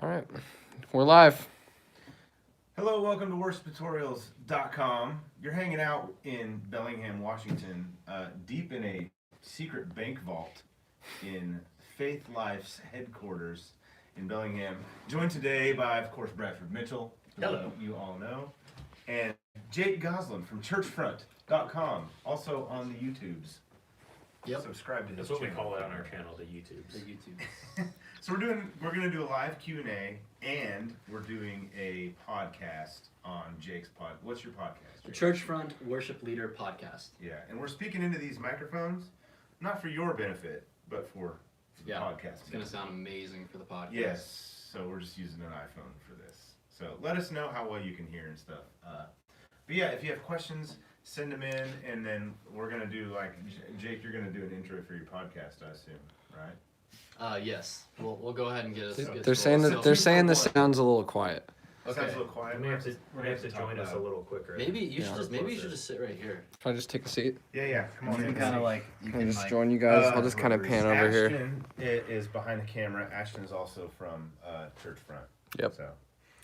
All right, we're live. Hello, welcome to worsttutorials.com. You're hanging out in Bellingham, Washington, deep in a secret bank vault in Faith Life's headquarters in Bellingham. Joined today by, of course, Bradford Mitchell, who you all know, and Jake Goslin from Churchfront.com, also on the YouTubes. Yep. Subscribe to his That's what we channel. call it on our channel, the YouTubes. The YouTube. So we're gonna do a live Q&A, and we're doing a podcast on Jake's pod. What's your podcast, The Jake? Churchfront Worship Leader Podcast. Yeah, and we're speaking into these microphones, not for your benefit, but for the podcast. It's gonna sound amazing for the podcast. Yes, so we're just using an iPhone for this. So let us know how well you can hear and stuff. But yeah, if you have questions, send them in, and then we're gonna do like Jake. You're gonna do an intro for your podcast, I assume, right? Yes. We'll go ahead and get us. They're saying that the sound's a little quiet. Sounds a little quiet. We have to join us a little quicker. Maybe you should just sit right here. Can I just take a seat? Yeah. Come on You in. can kind of like Can I just join you guys? I'll just kind of pan over here. Ashton is behind the camera. Ashton is also from Churchfront. Yep. So.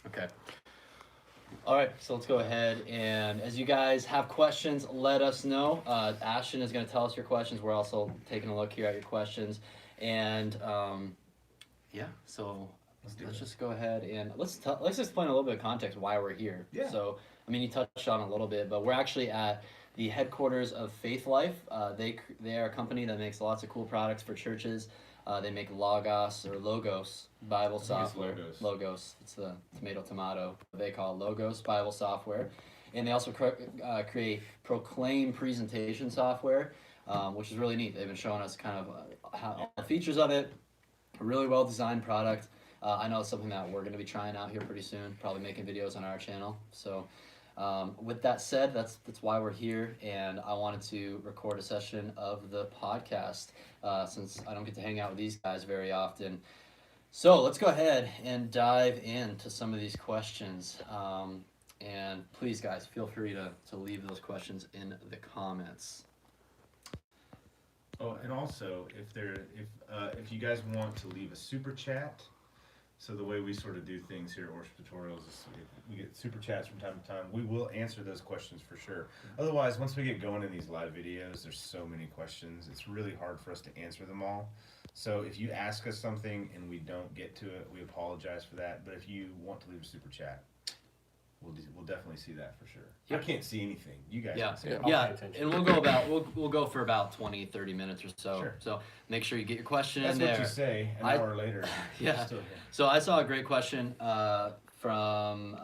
Okay. All right, so let's go ahead, and as you guys have questions, let us know. Ashton is going to tell us your questions. We're also taking a look here at your questions, and yeah, so let's just go ahead and let's explain a little bit of context why we're here. Yeah. So, I mean, you touched on a little bit, but we're actually at the headquarters of Faith Life. They are a company that makes lots of cool products for churches. They make Logos Bible software. Logos. It's the tomato. They call it Logos Bible software, and they also create Proclaim presentation software, which is really neat. They've been showing us kind of how the features of it. A really well designed product. I know it's something that we're going to be trying out here pretty soon. Probably making videos on our channel. So. With that said, that's why we're here, and I wanted to record a session of the podcast since I don't get to hang out with these guys very often. So let's go ahead and dive into some of these questions. And please, guys, feel free to leave those questions in the comments. Oh, and also, if you guys want to leave a super chat. So the way we sort of do things here at Worship Tutorials is we get super chats from time to time. We will answer those questions for sure. Otherwise, once we get going in these live videos, there's so many questions. It's really hard for us to answer them all. So if you ask us something and we don't get to it, we apologize for that. But if you want to leave a super chat, we'll definitely see that for sure. Yep. I can't see anything. You guys can see it. Yeah, and we'll go for about 20-30 minutes or so. Sure. So make sure you get your question That's in there. what you say an hour later. Yeah. Still here. So I saw a great question from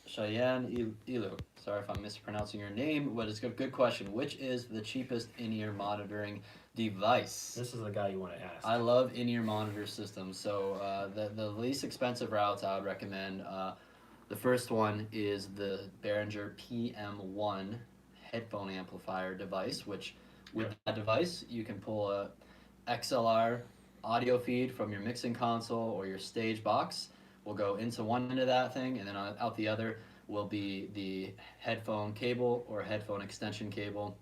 Cheyenne Ilu. Sorry if I'm mispronouncing your name, but it's a good question. Which is the cheapest in-ear monitoring device? This is the guy you want to ask. I love in-ear monitor systems. So the least expensive routes I would recommend. The first one is the Behringer PM1 headphone amplifier device, which with that device you can pull a XLR audio feed from your mixing console or your stage box. Will go into one end of that thing, and then out the other will be the headphone cable or headphone extension cable.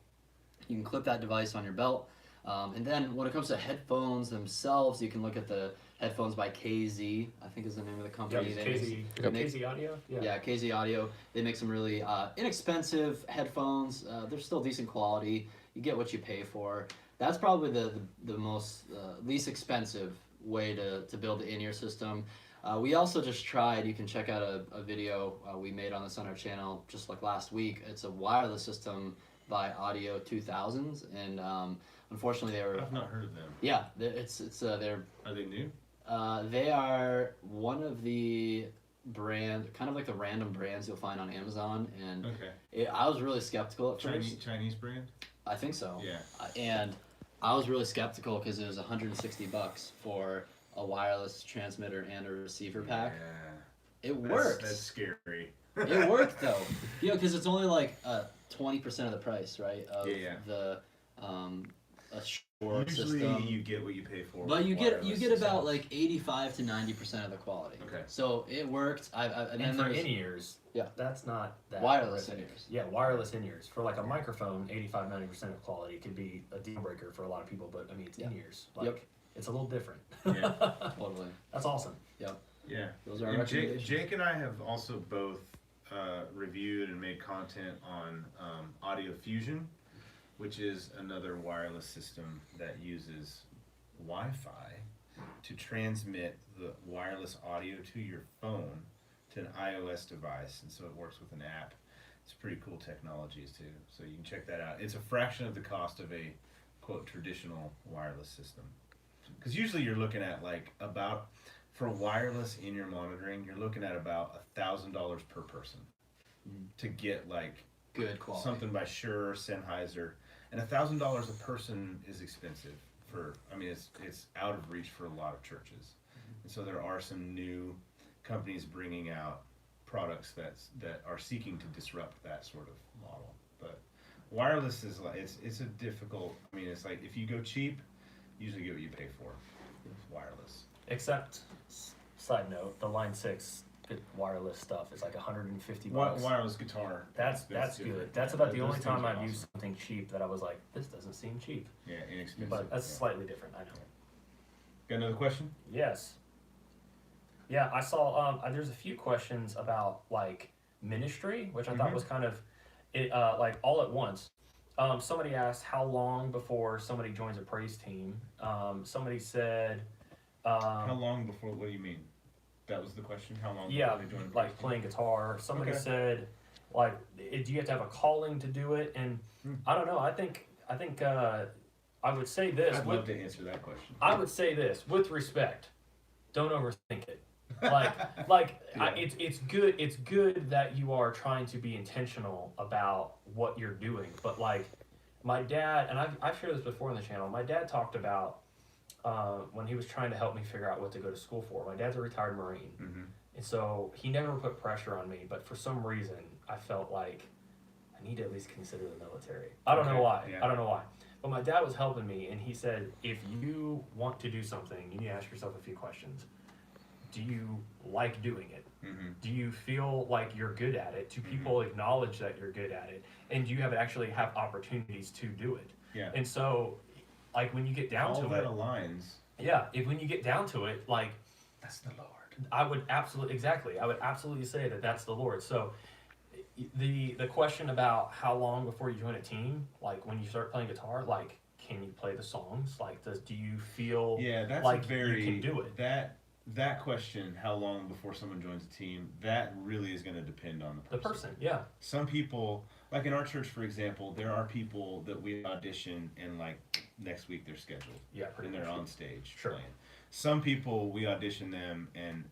You can clip that device on your belt. And then when it comes to headphones themselves, you can look at the headphones by KZ, I think is the name of the company. KZ Audio? Yeah, KZ Audio. They make some really inexpensive headphones. They're still decent quality. You get what you pay for. That's probably the most least expensive way to build the in-ear system. We also just tried, you can check out a video we made on this on our channel just like last week. It's a wireless system by Audio 2000s, and unfortunately they were... I've not heard of them. Yeah, they're... Are they new? They are one of the kind of like the random brands you'll find on Amazon, and I was really skeptical at first. Chinese brand? I think so. Yeah. And I was really skeptical because it was $160 for a wireless transmitter and a receiver pack. Yeah. It works. That's scary. It worked though, because it's only like 20% of the price, right? Of the a short Usually system. you get what you pay for. But you get about like 85 to 90% of the quality. Okay. So it worked. And for in-ears, yeah, that's not that wireless horrific. in-ears. Yeah, wireless in-ears. For like a microphone, 85-90% of quality could be a deal breaker for a lot of people, but I mean, it's in-ears. Like, it's a little different. Yeah. Totally. That's awesome. Yep. Yeah. Those are our And recommendations. Jake and I have also both reviewed and made content on Audio Fusion, which is another wireless system that uses Wi-Fi to transmit the wireless audio to your phone to an iOS device, and so it works with an app. It's pretty cool technologies too, so you can check that out. It's a fraction of the cost of a quote traditional wireless system, because usually you're looking at like about, for wireless in-ear monitoring, you're looking at about $1,000 per person to get like Good quality. something by Shure or Sennheiser, and $1,000 a person is expensive for. I mean, it's out of reach for a lot of churches, and so there are some new companies bringing out products that are seeking to disrupt that sort of model. But wireless is like it's a difficult. I mean, it's like if you go cheap, you usually get what you pay for. It's wireless. Except, side note, the Line 6 wireless stuff is like $150. Wireless guitar. That's different. good. That's about the Those only things time are I've awesome. used something cheap that I was like, this doesn't seem cheap. Yeah, inexpensive. But that's yeah. slightly different, I know. Got another question? Yes. Yeah, I saw there's a few questions about like ministry, which I thought was kind of it like all at once. Somebody asked how long before somebody joins a praise team. Somebody said How long before? What do you mean? That was the question. How long? yeah, before they join the like praise team? playing guitar. Somebody Okay. said like do you have to have a calling to do it? And I don't know. I think I would say this. I'd love to answer that question. I would say this with respect. Don't overthink it. Like Yeah. it's good. It's good that you are trying to be intentional about what you're doing. But like my dad, and I've shared this before on the channel. My dad talked about when he was trying to help me figure out what to go to school for. My dad's a retired Marine, and so he never put pressure on me. But for some reason, I felt like I need to at least consider the military. I don't know Okay, why. yeah. I don't know why. But my dad was helping me, and he said, if you want to do something, you need to ask yourself a few questions. Do you like doing it? Do you feel like you're good at it? Do people acknowledge that you're good at it? And do you actually have opportunities to do it? Yeah. And so, like when you get down All to that it, aligns. yeah, when you get down to it, like That's the Lord. I would absolutely say that that's the Lord. So the question about how long before you join a team, like when you start playing guitar, like can you play the songs? Like do you feel That's like a very you can do it? That question, how long before someone joins a team, that really is going to depend on the person. Yeah. Some people, like in our church, for example, there are people that we audition and like next week they're scheduled. Yeah, pretty and they're much. on stage Sure. playing. Some people we audition them and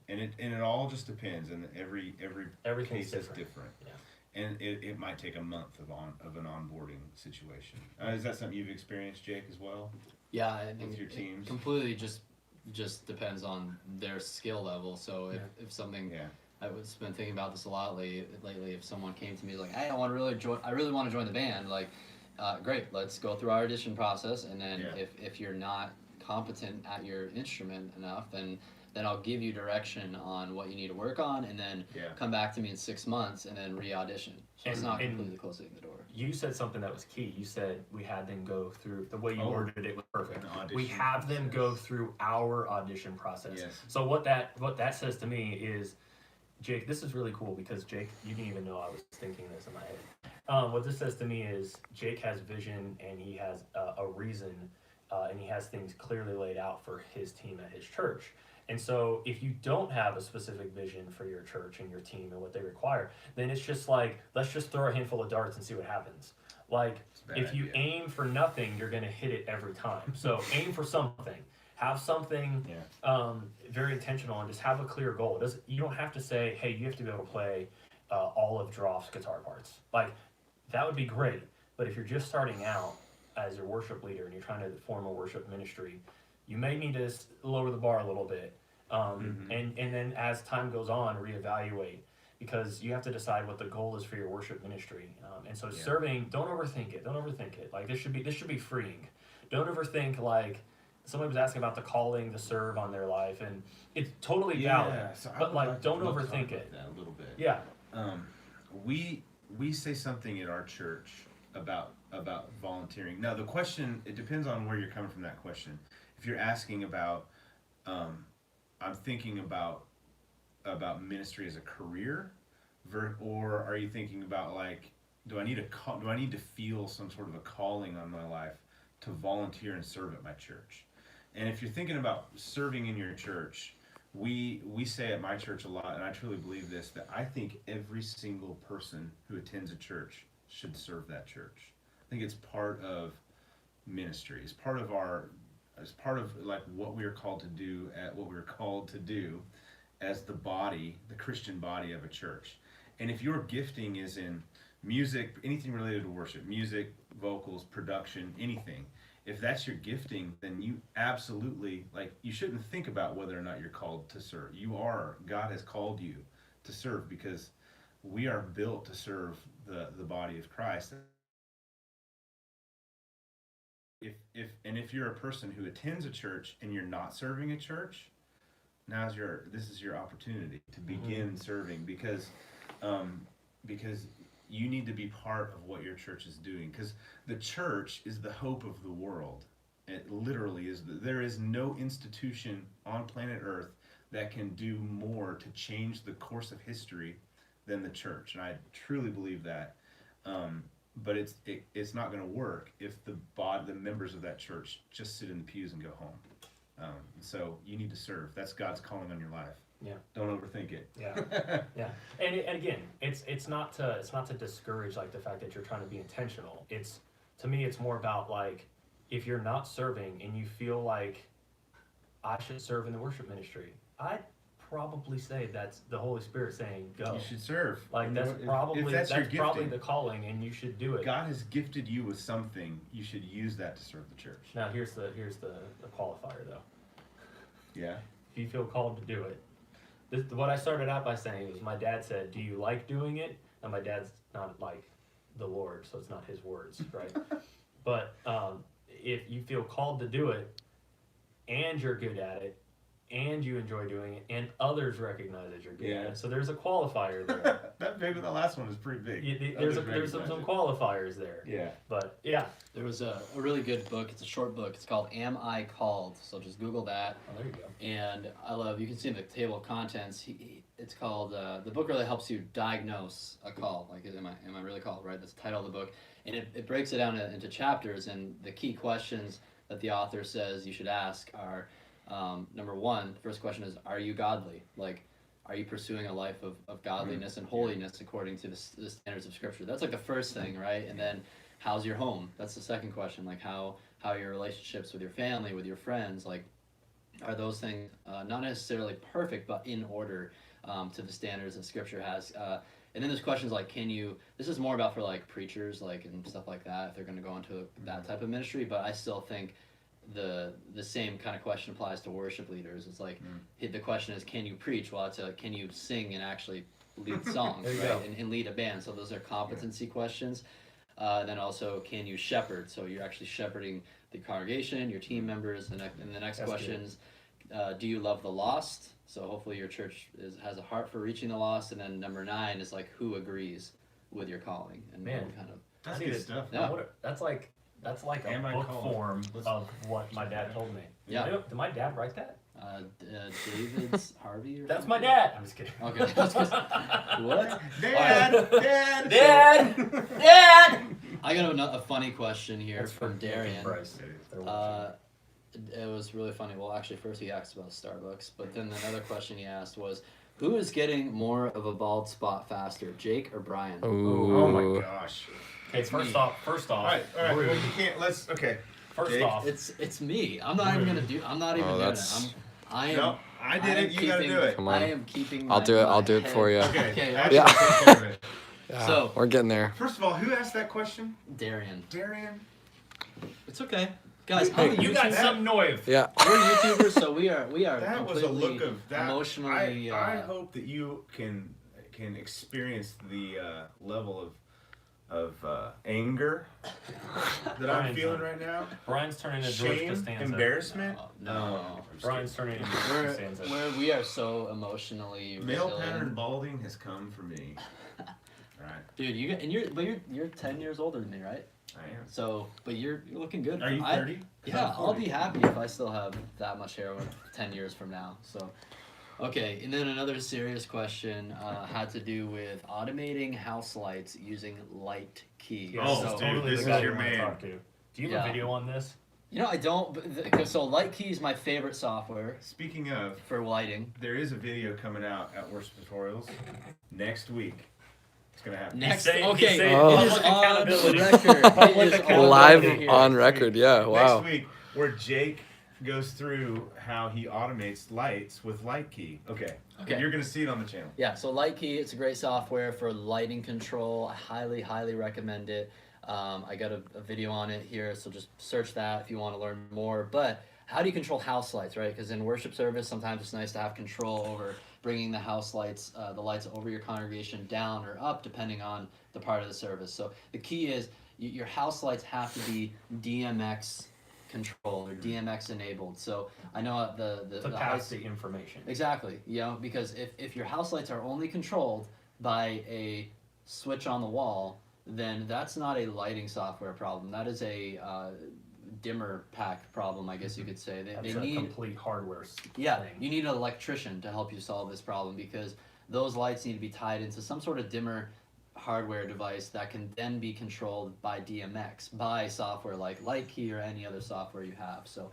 it all just depends, and every Everything's case is different. different. Yeah. And it might take a month of an onboarding situation. Is that something you've experienced, Jake, as well? Yeah, I think With your it teams? completely just depends on their skill level. So if something, Yeah. I've been thinking about this a lot lately. If someone came to me like, hey, I really want to join the band, like, great, let's go through our audition process, and then Yeah. if you're not competent at your instrument enough, then I'll give you direction on what you need to work on, and then Yeah. come back to me in 6 months and then re-audition. So it's And- not and- completely closing the door. You said something that was key. You said we had them go through the way you worded it was perfect. An audition We have them process. go through our audition process. Yes. So what that says to me is, Jake, this is really cool because Jake, you didn't even know I was thinking this in my head. What this says to me is Jake has vision and he has a reason, and he has things clearly laid out for his team at his church. And so if you don't have a specific vision for your church and your team and what they require, then it's just like, let's just throw a handful of darts and see what happens. Like, a bad if you idea. aim for nothing, you're going to hit it every time. So aim for something. Have something very intentional and just have a clear goal. You don't have to say, hey, you have to be able to play all of Droff's guitar parts. Like, that would be great. But if you're just starting out as your worship leader and you're trying to form a worship ministry, you may need to lower the bar a little bit. And then as time goes on, reevaluate, because you have to decide what the goal is for your worship ministry. And so serving, don't overthink it. Like this should be freeing. Don't overthink, like somebody was asking about the calling to serve on their life, and it's totally valid. So I But would like, like to don't talk overthink about it. that a little bit. Yeah. We say something at our church about volunteering. Now the question, it depends on where you're coming from that question. if you're asking about, I'm thinking about ministry as a career, or are you thinking about like, do I need to feel some sort of a calling on my life to volunteer and serve at my church? And if you're thinking about serving in your church, we say at my church a lot, and I truly believe this, that I think every single person who attends a church should serve that church. I think it's part of ministry. It's part of like what we are called to do as the Christian body of a church. And if your gifting is in music, anything related to worship, music, vocals, production, anything, if that's your gifting, then you absolutely, like, you shouldn't think about whether or not you're called to serve. God has called you to serve, because we are built to serve the body of Christ. If you're a person who attends a church and you're not serving a church, this is your opportunity to begin serving, because you need to be part of what your church is doing, because the church is the hope of the world. It literally is. There is no institution on planet Earth that can do more to change the course of history than the church, and I truly believe that. But it's not going to work if the members of that church just sit in the pews and go home. So you need to serve. That's God's calling on your life. Yeah. Don't overthink it. Yeah. Yeah. And again, it's not to discourage like the fact that you're trying to be intentional. To me it's more about like, if you're not serving and you feel like I should serve in the worship ministry, I'd probably say that's the Holy Spirit saying go. You should serve. Like that's if probably your probably gifting, the calling, and you should do it. God has gifted you with something. You should use that to serve the church. Now here's the qualifier though. Yeah. If you feel called to do it. What I started out by saying was, my dad said, "Do you like doing it?" And my dad's not like the Lord, so it's not his words, right? But if you feel called to do it, and you're good at it, and you enjoy doing it, and others recognize that you're good at it, so there's a qualifier there. Maybe the last one is pretty big. There's some qualifiers there. Yeah. But yeah. There was a really good book. It's a short book. It's called Am I Called? So just Google that. Oh, there you go. And you can see in the table of contents, it's called, the book really helps you diagnose a call. Like, am I really called, right? That's the title of the book. And it breaks it down into chapters, and the key questions that the author says you should ask are, number one, the first question is, are you godly? Like, are you pursuing a life of godliness and holiness according to the standards of Scripture? That's like the first thing, right? And then, how's your home? That's the second question. Like, how are your relationships with your family, with your friends? Like, are those things not necessarily perfect, but in order to the standards that Scripture has? And then there's questions like, this is more about for like preachers, like, and stuff like that, if they're going to go into that type of ministry, but I still think the same kind of question applies to worship leaders. It's like, the question is, can you preach? Well, can you sing and actually lead songs, right? And lead a band. So those are competency questions. Then also, can you shepherd? So you're actually shepherding the congregation, your team members. And the next question is, do you love the lost? So hopefully your church has a heart for reaching the lost. And then number 9 is like, who agrees with your calling? And man, kind of that's good stuff. Yeah. That's like a book form of what my dad told me. Yeah. Did my dad write that? David's Harvey. Or That's something? my dad. I'm just kidding. Okay. What? Dad. I got a funny question here That's from Darian. Bryce. It was really funny. Well, actually, first he asked about Starbucks, but then another question he asked was, who is getting more of a bald spot faster, Jake or Brian? Ooh. Oh my gosh. Okay, first off. All right. Well, you can't. Okay. First Jake. off, It's me. I'm not even gonna do. I'm not even doing that's- it. I am. No, I did it. You gotta do it. Come on. I am keeping. I'll do it. I'll do it head- for you. Okay. Okay. Yeah. Take care of it. Yeah, So- we're getting there. First of all, who asked that question? Darian. Darian. It's okay, guys. Hey, I'm a you got YouTuber. some noise. Yeah. We're YouTubers, so we are That was a completely look of that. emotionally. I hope that you can experience the level of anger that I'm Brian's feeling not. right now. Brian's turning into George Shame, Costanza. embarrassment. No. I'm just Brian's turning into George Costanza. we are so emotionally kidding. Male resilient. pattern balding has come for me. Right. Dude, you're 10 years older than me, right? I am. So, but you're looking good. Are you 30? Yeah, I'll be happy if I still have that much hair 10 years from now. So, okay, and then another serious question had to do with automating house lights using light key. Yeah, Oh, this is dude, totally this the is guy your you want to man. talk to. Do you have a Yeah. video on this? You know, I don't. So Light Key is my favorite software Speaking of, for lighting. there is a video coming out at Worship Tutorials next week. It's gonna happen. Next, saying- okay, he's saying Oh. it is public on accountability. record. Public It is accountability. Live here. on record, yeah, wow. Next week, where Jake goes through how he automates lights with Light Key. Okay. Okay. You're gonna see it on the channel. Yeah, so Light Key, it's a great software for lighting control. I highly, highly recommend it. I got a video on it here, so just search that if you want to learn more. But how do you control house lights, right? Because in worship service, sometimes it's nice to have control over bringing the house lights, the lights over your congregation down or up, depending on the part of the service. So the key is your house lights have to be DMX controlled or DMX enabled. So I know To the pass the information. Exactly, you know, because if your house lights are only controlled by a switch on the wall, then that's not a lighting software problem. That is a dimmer pack problem, I guess you could say. That's They a need, complete hardware yeah, thing. you need an electrician to help you solve this problem because those lights need to be tied into some sort of dimmer hardware device that can then be controlled by DMX, by software like Light Key or any other software you have. So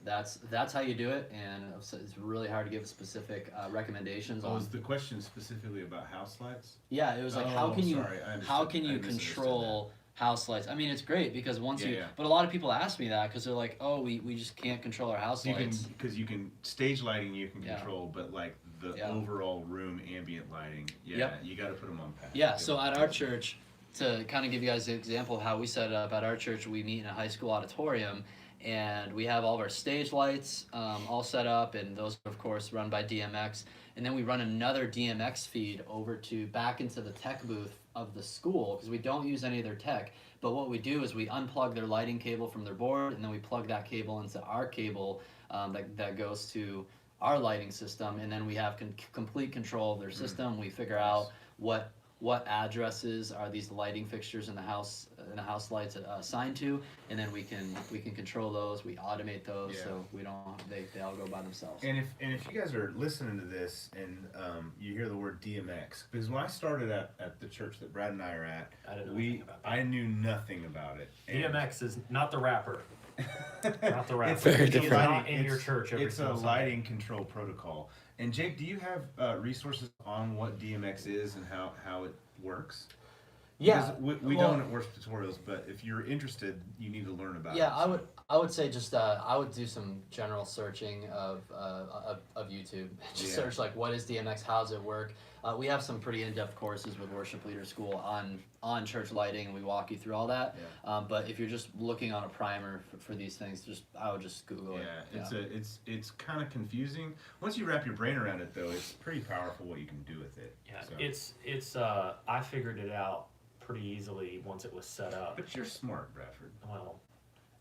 that's how you do it, and it's really hard to give specific recommendations on. Was the question specifically about house lights? Yeah, it was like Oh, how can you sorry, I how understood- can I you misunderstood control house lights? I mean, it's great because once you Yeah. but a lot of people ask me that because they're like, oh, we just can't control our house You can, lights. because you can stage lighting you can Yeah. control, but like the Yeah. overall room ambient lighting, yeah, Yep. you got to put them on pack. Yeah, so at our church, to kind of give you guys an example of how we set it up, at our church we meet in a high school auditorium, and we have all of our stage lights all set up, and those are of course run by DMX, and then we run another DMX feed over to back into the tech booth of the school because we don't use any of their tech, but what we do is we unplug their lighting cable from their board, and then we plug that cable into our cable that goes to our lighting system, and then we have complete control of their system. We figure out what addresses are these lighting fixtures in the house lights assigned to, and then we can control those. We automate those, Yeah. so we don't they all go by themselves. And if you guys are listening to this and you hear the word DMX, because when I started at the church that Brad and I are at, I didn't know anything about that. I knew nothing about it. And DMX is not the rapper. Not the rapper. It's Very He's different. not in your church every It's a single Sunday. lighting control protocol. And Jake, do you have resources on what DMX is and how it works? Yeah, Because we well- don't at Worship Tutorials, but if you're interested, you need to learn about it. Yeah, so. I would say just I would do some general searching of YouTube. Just Yeah. search like what is DMX, how does it work. We have some pretty in-depth courses with Worship Leader School on church lighting, and we walk you through all that. Yeah. But if you're just looking on a primer for these things, I would just Google it. Yeah, it's kind of confusing. Once you wrap your brain around it, though, it's pretty powerful what you can do with it. Yeah, so. it's I figured it out pretty easily once it was set up. But you're smart, Bradford. Well,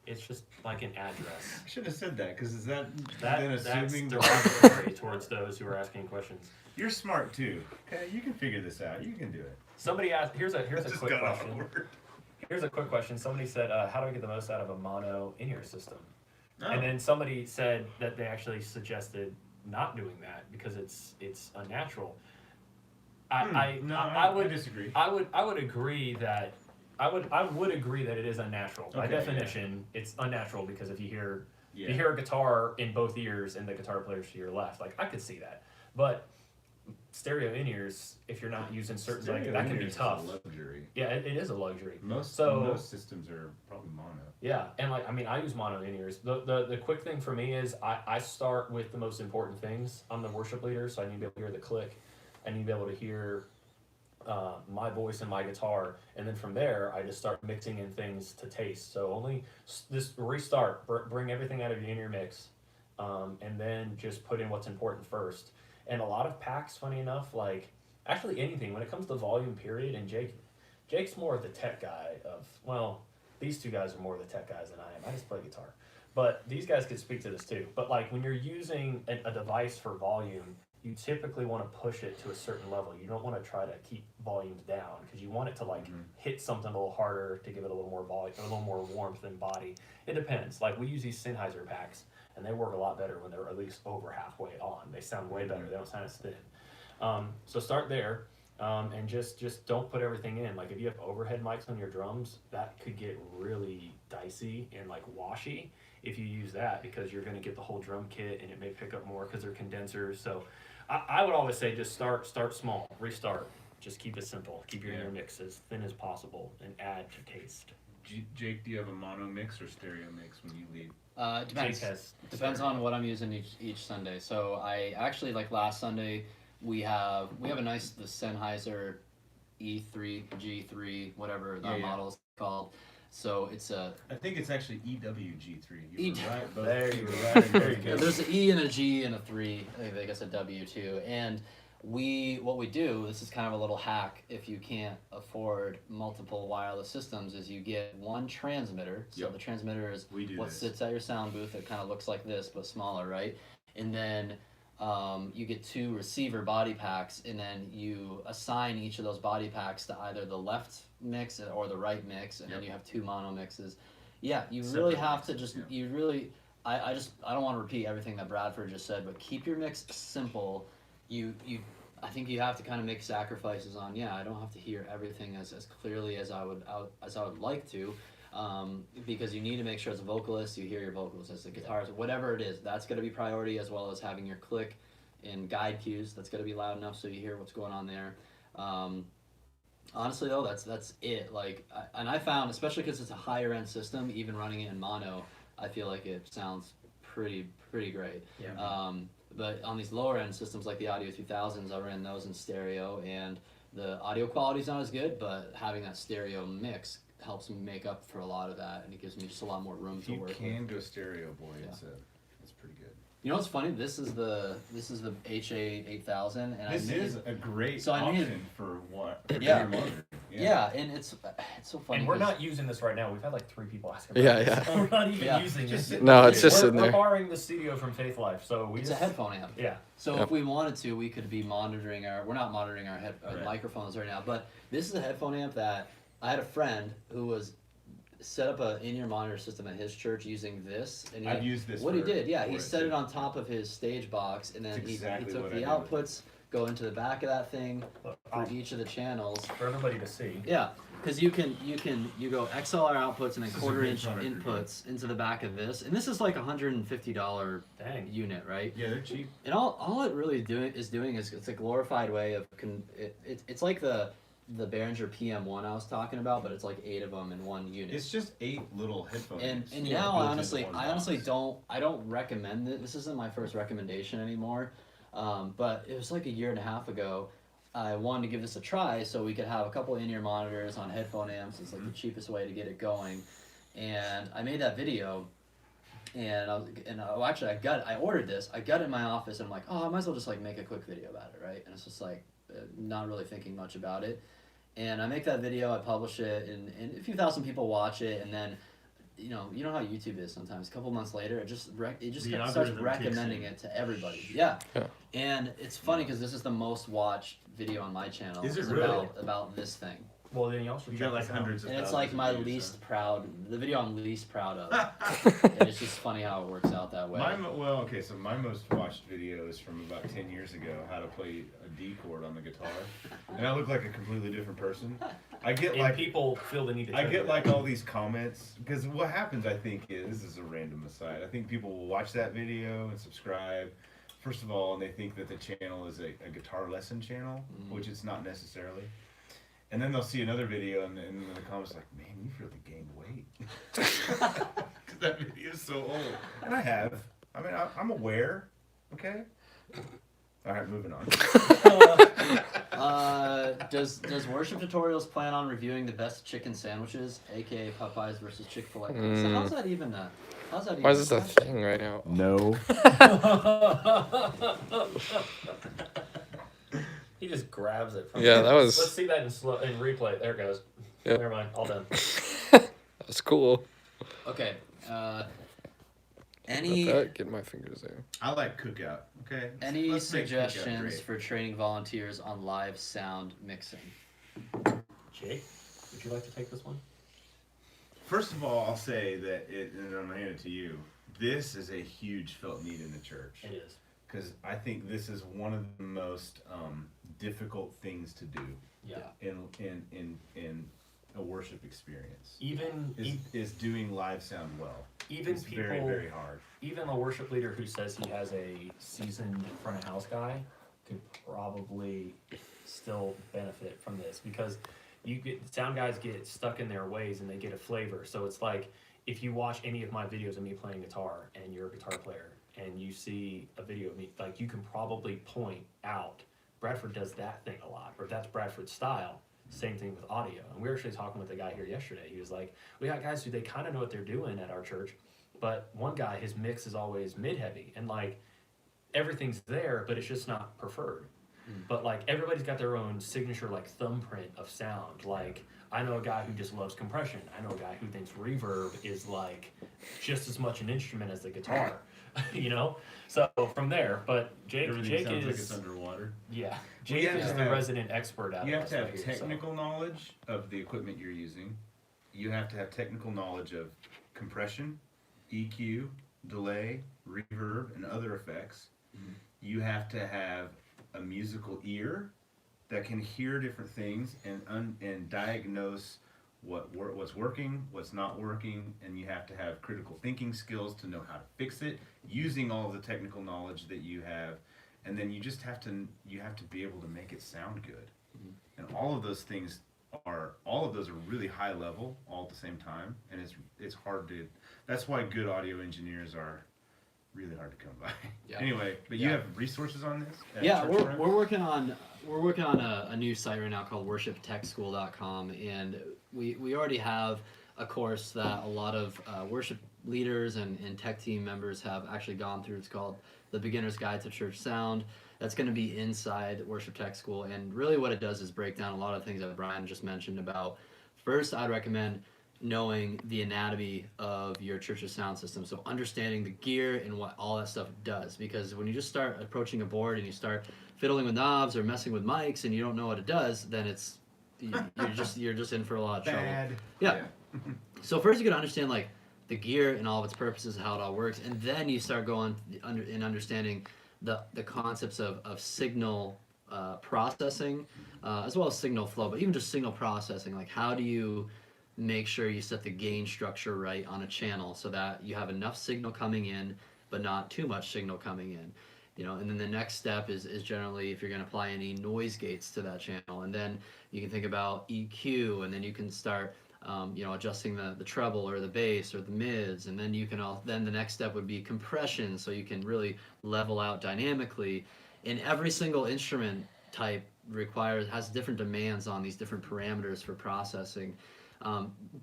it's just like an address. I should have said that because is that then That's assuming derogatory towards those who are asking questions. you're smart too? Okay, you can figure this out. You can do it. Somebody asked. Here's a Just quick got off question. the word. Here's a quick question. Somebody said, "How do I get the most out of a mono in-ear system?" Oh. And then somebody said that they actually suggested not doing that because it's unnatural. I I disagree. I would agree that I would agree that it is unnatural. By Okay, definition, it's unnatural because if you hear Yeah. you hear a guitar in both ears and the guitar player's to your left, like I could see that. But stereo in-ears, if you're not using certain like that can be Stereo tough. is a luxury. Yeah, it is a luxury. Most systems are probably mono. Yeah, and like I mean, I use mono in-ears. The quick thing for me is I start with the most important things. I'm the worship leader, so I need to be able to hear the click. I need to be able to hear my voice and my guitar, and then from there I just start mixing in things to taste. So only just restart, bring everything out of your in-ear mix, and then just put in what's important first. And a lot of packs, funny enough, like actually anything when it comes to volume, period. And Jake's more of the tech guy of well, these two guys are more the tech guys than I am. I just play guitar, but these guys could speak to this too. But like when you're using a device for volume, you typically want to push it to a certain level. You don't want to try to keep volumes down because you want it to like hit something a little harder to give it a little more volume, a little more warmth and body. It depends. Like we use these Sennheiser packs, and they work a lot better when they're at least over halfway on. They sound way better. They don't sound as thin. So start there, and just don't put everything in. Like if you have overhead mics on your drums, that could get really dicey and like washy if you use that, because you're going to get the whole drum kit and it may pick up more because they're condensers. So I would always say just start small, restart. Just keep it simple. Keep your inner mix as thin as possible and add to taste. Jake, do you have a mono mix or stereo mix when you leave? Depends on what I'm using each Sunday. So I actually, like last Sunday, we have a nice the Sennheiser E3 G3 whatever that model is called. So it's a. I think it's actually EWG3. You were right. There you go. There's an E and a G and a 3. I guess a W too. And what we do, this is kind of a little hack if you can't afford multiple wireless systems, is you get one transmitter. So the transmitter is what sits at your sound booth. It kind of looks like this but smaller, right? And then you get 2 receiver body packs, and then you assign each of those body packs to either the left mix or the right mix, and then you have 2 mono mixes. Yeah, you really have to just you really. I don't want to repeat everything that Bradford just said, but keep your mix simple. I think you have to kind of make sacrifices on. I don't have to hear everything as clearly as I would like to. Because you need to make sure as a vocalist you hear your vocals, as the guitarist, whatever it is, that's going to be priority, as well as having your click and guide cues. That's going to be loud enough so you hear what's going on there. Honestly though, that's it. Like, and I found, especially because it's a higher end system, even running it in mono, I feel like it sounds pretty great. But on these lower end systems like the Audio 2000s, I ran those in stereo, and the audio quality's not as good, but having that stereo mix helps me make up for a lot of that, and it gives me just a lot more room to work with. You can go stereo, boy. It's pretty good. You know what's funny? This is the HA 8000, and this is a great option for what? Yeah, and it's so funny. And we're not using this right now. We've had like 3 people asking. We're not even using it. No, it's just in there. We're borrowing the studio from Faith Life, so it's a headphone amp. Yeah. So if we wanted to, we could be monitoring we're not monitoring our microphones right now, but this is a headphone amp that I had a friend who was set up a in-ear monitor system at his church using this, and I've used this. What he did, he set it on top of his stage box, and then he took the outputs, go into the back of that thing for each of the channels for everybody to see. Yeah, because you go XLR outputs and then 1/4-inch inputs into the back of this, and this is like $150 unit, right? Yeah, they're cheap. And all it really is it's a glorified way of it's like the Behringer PM1 I was talking about, but it's like 8 of them in one unit. It's just 8 little headphones. And now I honestly don't recommend it. This isn't my first recommendation anymore. But it was like a year and a half ago. I wanted to give this a try so we could have a couple in-ear monitors on headphone amps. It's like the cheapest way to get it going. And I made that video, and I ordered this. I got it in my office, and I'm like, I might as well just like make a quick video about it, right? And it's just like not really thinking much about it. And I make that video, I publish it, and a few thousand people watch it, and then, you know how YouTube is sometimes. A couple months later, it just starts recommending it to everybody. Yeah. And it's funny because this is the most watched video on my channel. Is it really? About this thing. Well, then you also got like hundreds of thousands. And it's like my least proud, the video I'm least proud of. And it's just funny how it works out that way. So my most watched video is from about 10 years ago, how to play a D chord on the guitar. And I look like a completely different person. I get and people feel the need to. I get like all these comments, because what happens, I think, is, this is a random aside, I think people will watch that video and subscribe, first of all, and they think that the channel is a guitar lesson channel, which it's not necessarily. And then they'll see another video, and in the comments like, man, you've really gained weight. Because that video is so old. And I have. I mean, I'm aware. Okay? All right, moving on. Does Worship Tutorials plan on reviewing the best chicken sandwiches, aka Popeyes versus Chick-fil-A? So how's that even Why is this a thing right now? No. He just grabs it from that was... Let's see that in replay. There it goes. Yep. Never mind. All done. That was cool. Okay. Any Get my fingers there. I like Cookout. Okay. any Let's make Cookout suggestions great. for training volunteers on live sound mixing? Jake, would you like to take this one? First of all, I'll say that and I'm gonna hand it to you. This is a huge felt need in the church. It is. Because I think this is one of the most difficult things to do Yeah. in a worship experience. Even Is doing live sound well. even It's people, very, very hard. even a worship leader who says he has a seasoned front of house guy could probably still benefit from this, because sound guys get stuck in their ways and they get a flavor. So it's like, if you watch any of my videos of me playing guitar and you're a guitar player and you see a video of me, like, you can probably point out Bradford does that thing a lot, or that's Bradford's style. Same thing with audio. And we were actually talking with a guy here yesterday. He was like, we got guys who they kind of know what they're doing at our church, but one guy, his mix is always mid-heavy, and like everything's there, but it's just not preferred. But like everybody's got their own signature like thumbprint of sound. Like, I know a guy who just loves compression. I know a guy who thinks reverb is like just as much an instrument as the guitar. You know? So from there, but Jake Everything sounds is like it's underwater. yeah. Well, Jake you have is to the have- resident expert out You of have us to have right here, so. technical knowledge of the equipment you're using. You have to have technical knowledge of compression, EQ, delay, reverb, and other effects. You have to have a musical ear that can hear different things and diagnose what's working, what's not working, and you have to have critical thinking skills to know how to fix it using all of the technical knowledge that you have, and then you just have to be able to make it sound good. And all of those are really high level all at the same time, and it's hard to. That's why good audio engineers are really hard to come by. Yeah. Anyway, but you have resources on this? at Yeah, Churchfront? we're working on a new site right now called worshiptechschool.com, and we already have a course that a lot of worship leaders and tech team members have actually gone through. It's called The Beginner's Guide to Church Sound. That's going to be inside Worship Tech School, and really what it does is break down a lot of things that Brian just mentioned about. First, I'd recommend knowing the anatomy of your church's sound system, so understanding the gear and what all that stuff does, because when you just start approaching a board and you start fiddling with knobs or messing with mics and you don't know what it does, then you're just in for a lot of trouble. Bad. Yeah. So first you gotta understand like the gear and all of its purposes, how it all works, and then you start going understanding the concepts of signal processing, as well as signal flow, but even just signal processing. Like, how do you make sure you set the gain structure right on a channel so that you have enough signal coming in but not too much signal coming in, you know? And then the next step is generally if you're going to apply any noise gates to that channel, and then you can think about EQ, and then you can start adjusting the treble or the bass or the mids, and then then the next step would be compression, so you can really level out dynamically. And every single instrument type has different demands on these different parameters for processing.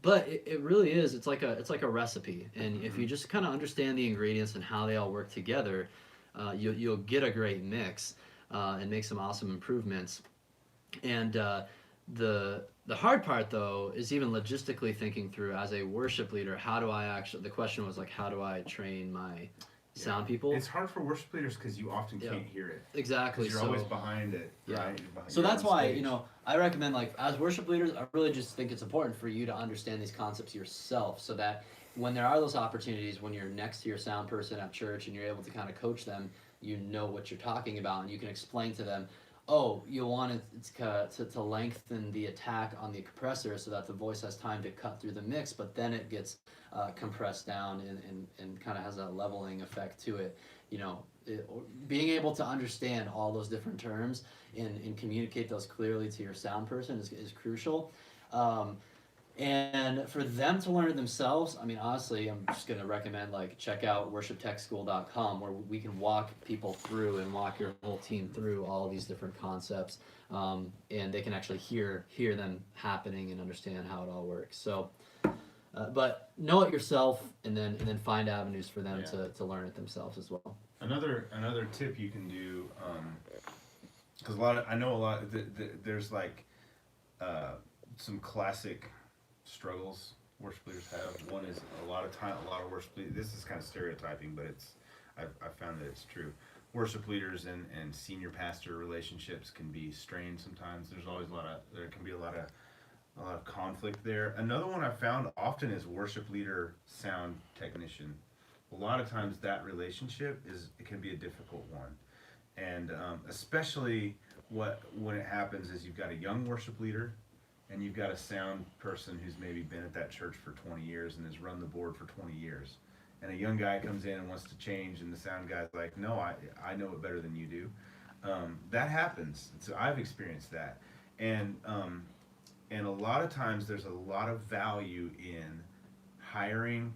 But it really is, it's like a recipe, and if you just kind of understand the ingredients and how they all work together, you'll get a great mix and make some awesome improvements. And the hard part though is even logistically thinking through as a worship leader, the question was like, how do I train my sound people? It's hard for worship leaders because you often can't hear it. Exactly. Because you're always behind it, right? So that's why, I recommend, like, as worship leaders, I really just think it's important for you to understand these concepts yourself, so that when there are those opportunities, when you're next to your sound person at church and you're able to kind of coach them, you know what you're talking about, and you can explain to them, oh, you want it to lengthen the attack on the compressor so that the voice has time to cut through the mix, but then it gets compressed down and kind of has a leveling effect to it. Being able to understand all those different terms and communicate those clearly to your sound person is crucial. And for them to learn it themselves, I mean, honestly, I'm just going to recommend, like, check out worshiptechschool.com, where we can walk people through and walk your whole team through all these different concepts, and they can actually hear them happening and understand how it all works. So, but know it yourself, and then find avenues for them to learn it themselves as well. Another tip you can do, because there's like some classic struggles worship leaders have. One is a lot of worship leaders. This is kind of stereotyping, but I've found that it's true. Worship leaders and senior pastor relationships can be strained sometimes. There can be a lot of conflict there. Another one I found often is worship leader sound technician. A lot of times that relationship it can be a difficult one, and especially when it happens is you've got a young worship leader and you've got a sound person who's maybe been at that church for 20 years and has run the board for 20 years. And a young guy comes in and wants to change, and the sound guy's like, no, I know it better than you do. That happens. So I've experienced that. And a lot of times there's a lot of value in hiring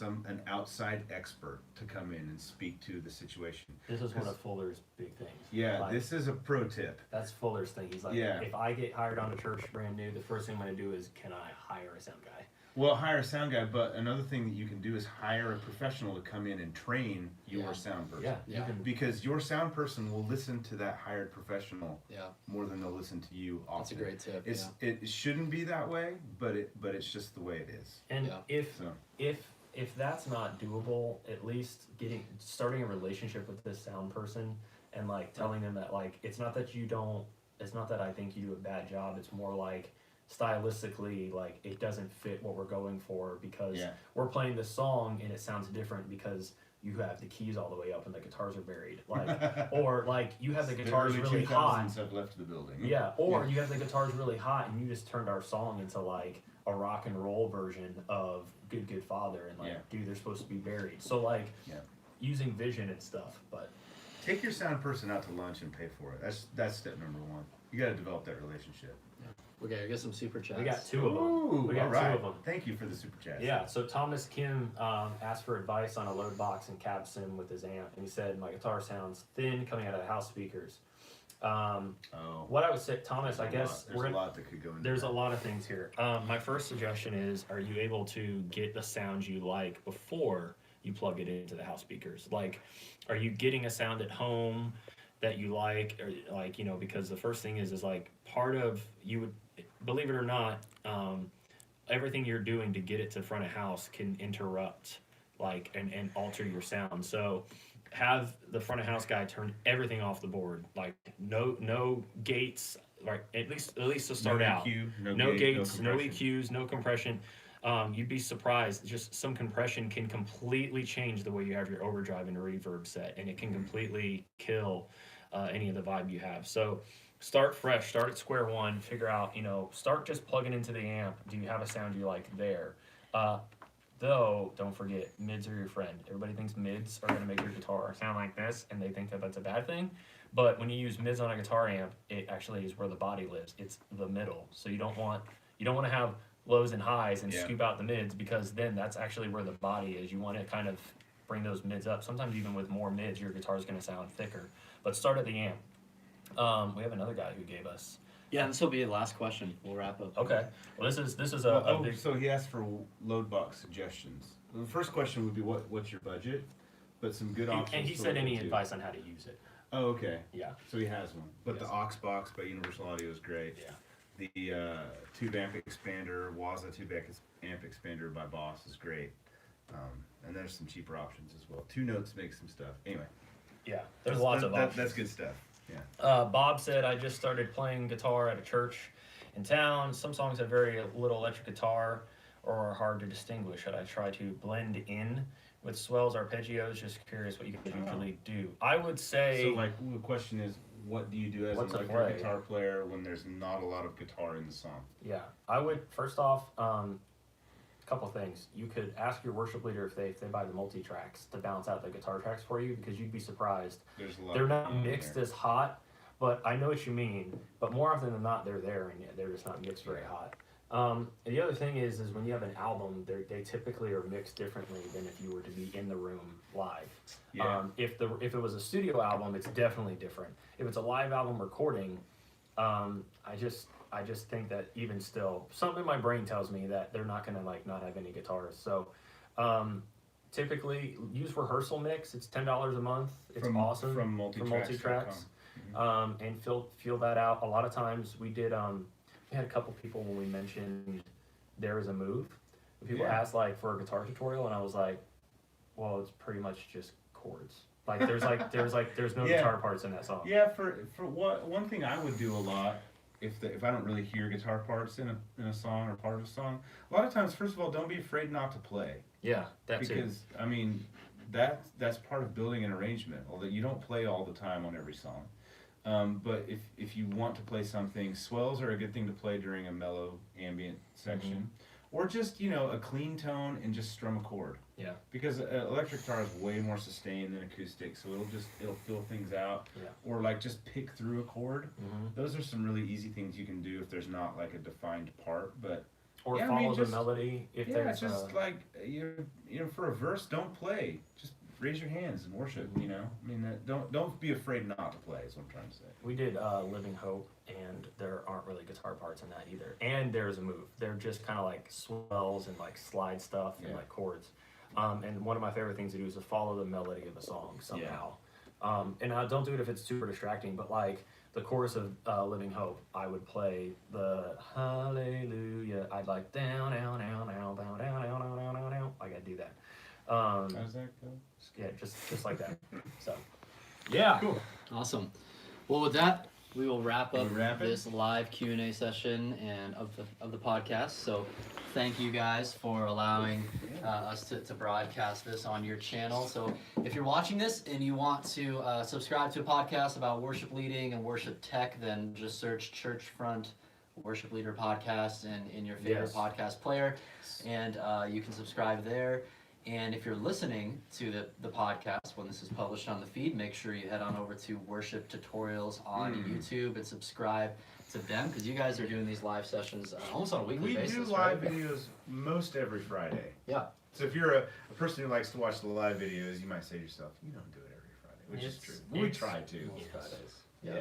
an outside expert to come in and speak to the situation. This is one of Fuller's big things. Yeah, like, this is a pro tip. That's Fuller's thing. He's like, Yeah. if I get hired on a church brand new, the first thing I'm going to do is, can I hire a sound guy? Well, hire a sound guy, but another thing that you can do is hire a professional to come in and train your sound person. Yeah. Because your sound person will listen to that hired professional Yeah. more than they'll listen to you often. That's a great tip. It shouldn't be that way, but it's just the way it is. And Yeah. if that's not doable, at least starting a relationship with this sound person and like telling them that like it's not that I think you do a bad job, it's more like stylistically like it doesn't fit what we're going for because we're playing this song and it sounds different because you have the keys all the way up and the guitars are buried, like or like you have the guitars really hot. Have left the building. Yeah, or you have the guitars really hot and you just turned our song into like a rock and roll version of Good Father, and like dude, they're supposed to be buried. So like using vision and stuff. But take your sound person out to lunch and pay for it. That's step number one. You got to develop that relationship. Okay, I got some super chats. we got two of them. Ooh, We got all right. two of them. Thank you for the super chat. Yeah, so Thomas Kim asked for advice on a load box and cab sim with his amp, and he said my guitar sounds thin coming out of the house speakers. What I would say, Thomas, I guess there's a lot that could go into there's that. a lot of things here. My first suggestion is, are you able to get the sound you like before you plug it into the house speakers? Like, are you getting a sound at home that you like, or like, you know, because the first thing is like part of you would, believe it or not, everything you're doing to get it to front of house can interrupt like and alter your sound. So have the front of house guy turn everything off the board, like no gates, like at least to start out. No gates, no EQs, no compression. You'd be surprised, just some compression can completely change the way you have your overdrive and reverb set, and it can completely kill any of the vibe you have. So start fresh, start at square one, figure out, start just plugging into the amp. Do you have a sound you like there? Though, don't forget, mids are your friend. Everybody thinks mids are going to make your guitar sound like this, and they think that that's a bad thing. But when you use mids on a guitar amp, it actually is where the body lives. It's the middle. So you don't want to have lows and highs and scoop out the mids, because then that's actually where the body is. You want to kind of bring those mids up. Sometimes even with more mids, your guitar is going to sound thicker. But start at the amp. We have another guy who gave us. Yeah, this will be the last question. We'll wrap up. Okay. Well, this is a big. So he asked for load box suggestions. The first question would be what's your budget, but some good options. And he said any advice on how to use it. Oh, okay. Yeah. So he has one, but Yes. the aux box by Universal Audio is great. Yeah. The tube amp expander, Waza tube amp expander by Boss is great. And there's some cheaper options as well. 2 Notes makes some stuff. Anyway. Yeah. There's lots of options. That's good stuff. Yeah. Bob said, I just started playing guitar at a church in town. Some songs have very little electric guitar or are hard to distinguish. Should I try to blend in with swells, arpeggios? Just curious what you can usually do. I would say... So, like, the question is, what do you do as an electric guitar player when there's not a lot of guitar in the song? Yeah. I would, first off, couple things. You could ask your worship leader if they buy the multi-tracks to balance out the guitar tracks for you, because you'd be surprised. There's a lot. They're not mixed as hot, but I know what you mean. But more often than not, they're there and they're just not mixed very hot. And the other thing is when you have an album, they typically are mixed differently than if you were to be in the room live. Yeah. If it was a studio album, it's definitely different. If it's a live album recording, I just think that even still, something in my brain tells me that they're not gonna not have any guitars. So typically use Rehearsal Mix. It's $10 a month. It's awesome from multi-tracks. And feel that out. A lot of times we did. We had a couple people when we mentioned There Is a Move. People ask like for a guitar tutorial, and I was like, well, it's pretty much just chords. Like there's no guitar parts in that song. Yeah, for one thing I would do a lot if I don't really hear guitar parts in a song or part of a song, a lot of times, first of all, don't be afraid not to play. Yeah, that's because I mean that's part of building an arrangement. Although you don't play all the time on every song, but if you want to play something, swells are a good thing to play during a mellow ambient section, or just a clean tone and just strum a chord. Yeah. Because electric guitar is way more sustained than acoustic, so it'll fill things out. Yeah. Or like just pick through a chord. Those are some really easy things you can do if there's not like a defined part, but. Or follow the melody if there's. Just like for a verse, don't play. Just raise your hands and worship. I mean, don't be afraid not to play. Is what I'm trying to say. We did Living Hope, and there aren't really guitar parts in that either. And there's a move. They're just kind of like swells and like slide stuff and like chords. And one of my favorite things to do is to follow the melody of a song somehow. And I don't do it if it's super distracting, but like the chorus of Living Hope, I would play the Hallelujah. I'd like down, down, down, down, down, down, down, down, down, down, down. I gotta do that. How does that go? Yeah, just like that. So, yeah. Cool. Awesome. Well, with that, we will wrap up this live Q&A session and of the podcast. So, thank you guys for allowing us to broadcast this on your channel. So, if you're watching this and you want to subscribe to a podcast about worship leading and worship tech, then just search Churchfront Worship Leader Podcast in your favorite podcast player, and you can subscribe there. And if you're listening to the podcast when this is published on the feed, make sure you head on over to Worship Tutorials on YouTube and subscribe to them, because you guys are doing these live sessions almost on a weekly basis. We do live videos most every Friday. Yeah. So if you're a person who likes to watch the live videos, you might say to yourself, you don't do it every Friday, which is true. We try to. Most Fridays. Yeah.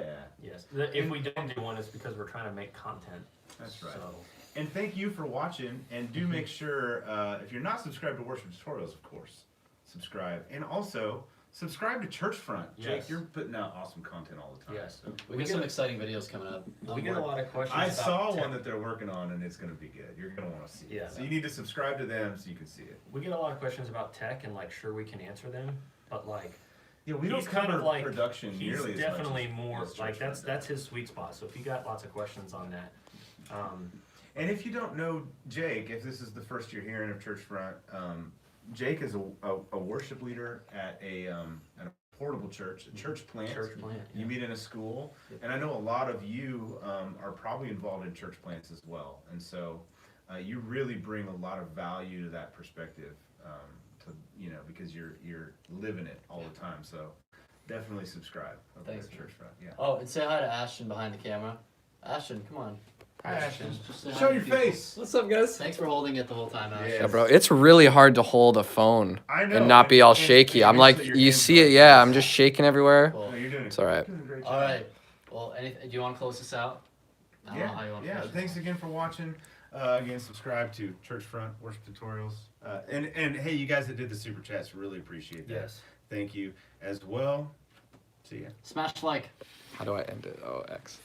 Yes. If we don't do one, it's because we're trying to make content. That's right. So. And thank you for watching, and do make sure, if you're not subscribed to Worship Tutorials, of course, subscribe. And also, subscribe to Churchfront. Yes. Jake, you're putting out awesome content all the time. Yes. We get some exciting videos coming up. We get a lot of questions. I saw one that they're working on, and it's going to be good. You're going to want to see it. Yeah. So you need to subscribe to them so you can see it. We get a lot of questions about tech, and like, sure, we can answer them, but like, yeah, we don't he's kind cover of like production he's nearly as definitely much more as like Churchfront that's his sweet spot. So if you got lots of questions on that, and if you don't know Jake, if this is the first you're hearing of Churchfront, Jake is a worship leader at a portable church, a church plant. Church plant. You meet in a school, and I know a lot of you are probably involved in church plants as well, and so you really bring a lot of value to that perspective, because you're living it all the time. So definitely subscribe. Thanks, Churchfront. Yeah. Oh, and say hi to Ashton behind the camera. Ashton, come on. Hi, Ashton. Just say hi Show to your people. face. What's up, guys? Thanks for holding it the whole time, Ashton. Yeah. Yeah, bro, it's really hard to hold a phone I know. and not be all and- shaky. and I'm make like, sure your you hands see are it, on yeah, your I'm just shaking everywhere. Cool. No, you're doing It's all right. Doing a great job. All right. Well, do you want to close this out? I don't know how you want to Yeah. close it. Thanks again for watching. Again, subscribe to Churchfront Worship Tutorials. And hey, you guys that did the super chats, really appreciate that. yes. Thank you as well. See ya. Smash like. How do I end it? Oh, X.